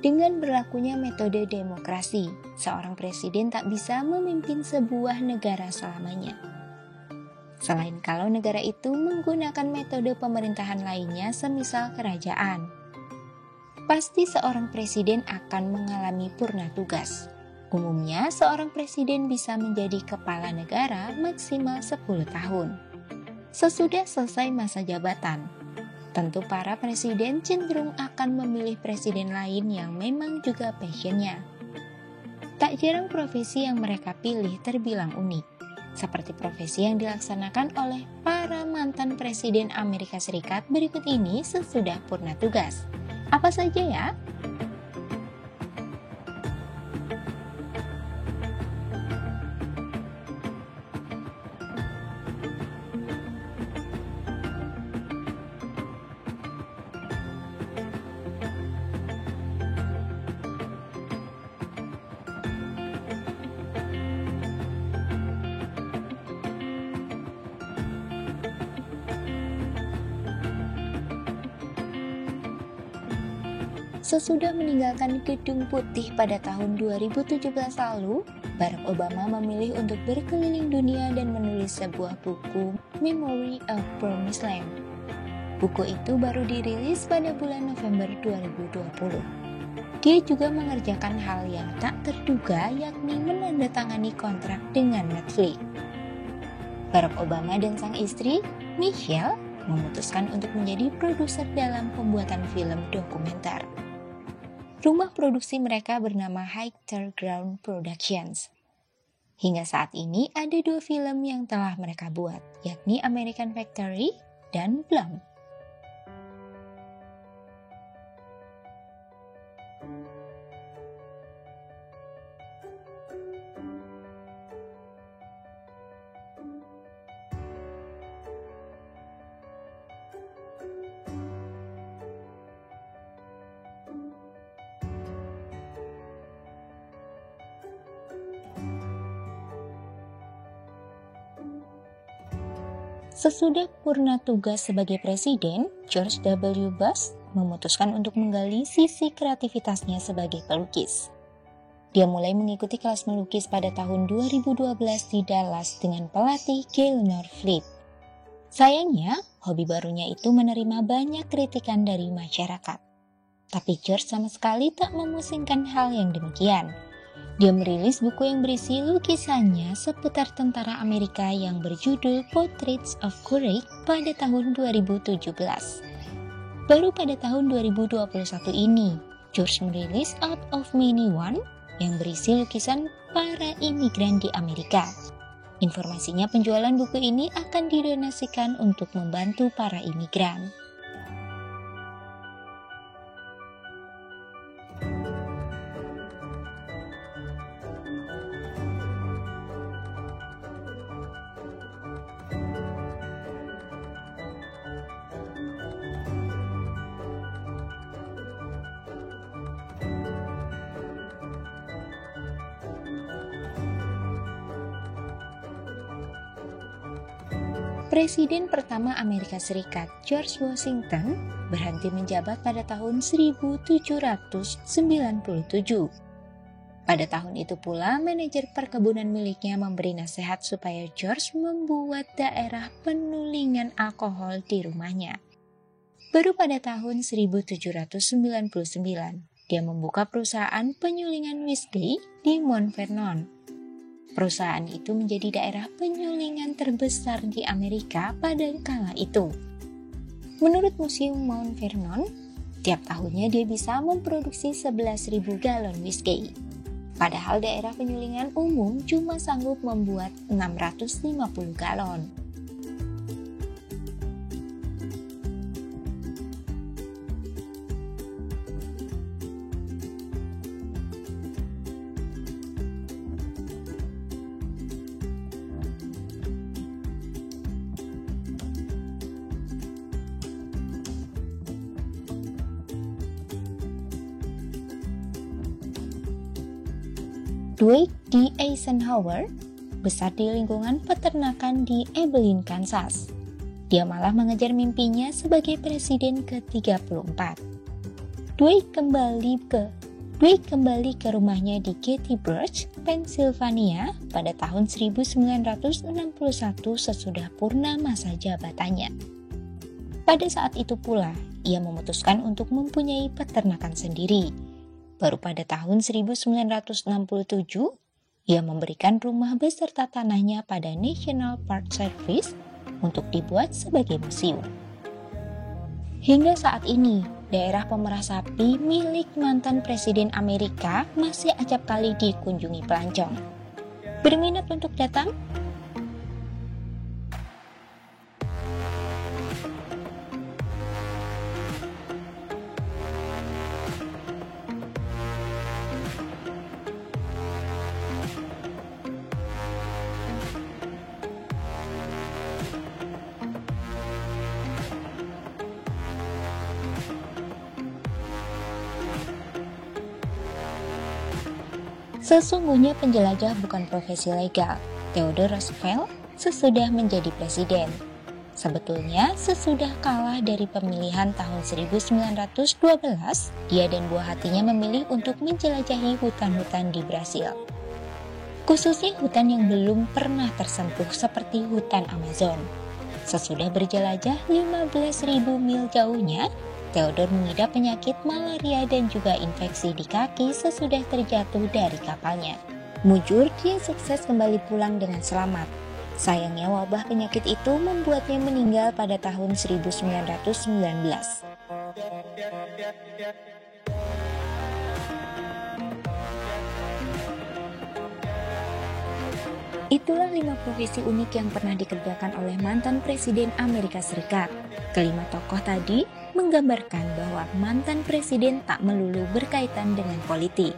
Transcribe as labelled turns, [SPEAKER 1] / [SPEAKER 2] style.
[SPEAKER 1] Dengan berlakunya metode demokrasi, seorang presiden tak bisa memimpin sebuah negara selamanya. Selain kalau negara itu menggunakan metode pemerintahan lainnya semisal kerajaan. Pasti seorang presiden akan mengalami purna tugas. Umumnya, seorang presiden bisa menjadi kepala negara maksimal 10 tahun. Sesudah selesai masa jabatan, tentu para presiden cenderung akan memilih presiden lain yang memang juga passionnya. Tak jarang profesi yang mereka pilih terbilang unik, seperti profesi yang dilaksanakan oleh para mantan presiden Amerika Serikat berikut ini sesudah purna tugas. Apa saja ya? Sesudah meninggalkan Gedung Putih pada tahun 2017 lalu, Barack Obama memilih untuk berkeliling dunia dan menulis sebuah buku Memory of Promised Land. Buku itu baru dirilis pada bulan November 2020. Dia juga mengerjakan hal yang tak terduga, yakni menandatangani kontrak dengan Netflix. Barack Obama dan sang istri, Michelle, memutuskan untuk menjadi produser dalam pembuatan film dokumenter. Rumah produksi mereka bernama Higher Ground Productions. Hingga saat ini ada 2 film yang telah mereka buat, yakni American Factory dan Blonde. Sesudah purna tugas sebagai presiden, George W. Bush memutuskan untuk menggali sisi kreativitasnya sebagai pelukis. Dia mulai mengikuti kelas melukis pada tahun 2012 di Dallas dengan pelatih Gail Norfleet. Sayangnya, hobi barunya itu menerima banyak kritikan dari masyarakat. Tapi George sama sekali tak memusingkan hal yang demikian. Dia merilis buku yang berisi lukisannya seputar tentara Amerika yang berjudul Portraits of Courage pada tahun 2017. Baru pada tahun 2021 ini, George merilis Out of Many One yang berisi lukisan para imigran di Amerika. Informasinya penjualan buku ini akan didonasikan untuk membantu para imigran. Presiden pertama Amerika Serikat, George Washington, berhenti menjabat pada tahun 1797. Pada tahun itu pula, manajer perkebunan miliknya memberi nasihat supaya George membuat daerah penulingan alkohol di rumahnya. Baru pada tahun 1799, dia membuka perusahaan penyulingan whisky di Mount Vernon. Perusahaan itu menjadi daerah penyulingan terbesar di Amerika pada kala itu. Menurut Museum Mount Vernon, tiap tahunnya dia bisa memproduksi 11.000 galon whisky. Padahal daerah penyulingan umum cuma sanggup membuat 650 galon. Dwight D. Eisenhower besar di lingkungan peternakan di Abilene, Kansas. Dia malah mengejar mimpinya sebagai presiden ke-34. Dwight kembali ke Dwi kembali ke rumahnya di Gettysburg, Pennsylvania pada tahun 1961 sesudah purna masa jabatannya. Pada saat itu pula, ia memutuskan untuk mempunyai peternakan sendiri. Baru pada tahun 1967, ia memberikan rumah beserta tanahnya pada National Park Service untuk dibuat sebagai museum. Hingga saat ini, daerah pemerah sapi milik mantan Presiden Amerika masih acap kali dikunjungi pelancong. Berminat untuk datang? Sesungguhnya penjelajah bukan profesi legal. Theodore Roosevelt sesudah menjadi presiden. Sebetulnya sesudah kalah dari pemilihan tahun 1912, dia dan buah hatinya memilih untuk menjelajahi hutan-hutan di Brasil. Khususnya hutan yang belum pernah tersentuh seperti hutan Amazon. Sesudah berjelajah 15.000 mil jauhnya, Theodore mengidap penyakit malaria dan juga infeksi di kaki sesudah terjatuh dari kapalnya. Mujur, dia sukses kembali pulang dengan selamat. Sayangnya wabah penyakit itu membuatnya meninggal pada tahun 1919. Itulah 5 profesi unik yang pernah dikerjakan oleh mantan Presiden Amerika Serikat. Kelima tokoh tadi menggambarkan bahwa mantan presiden tak melulu berkaitan dengan politik.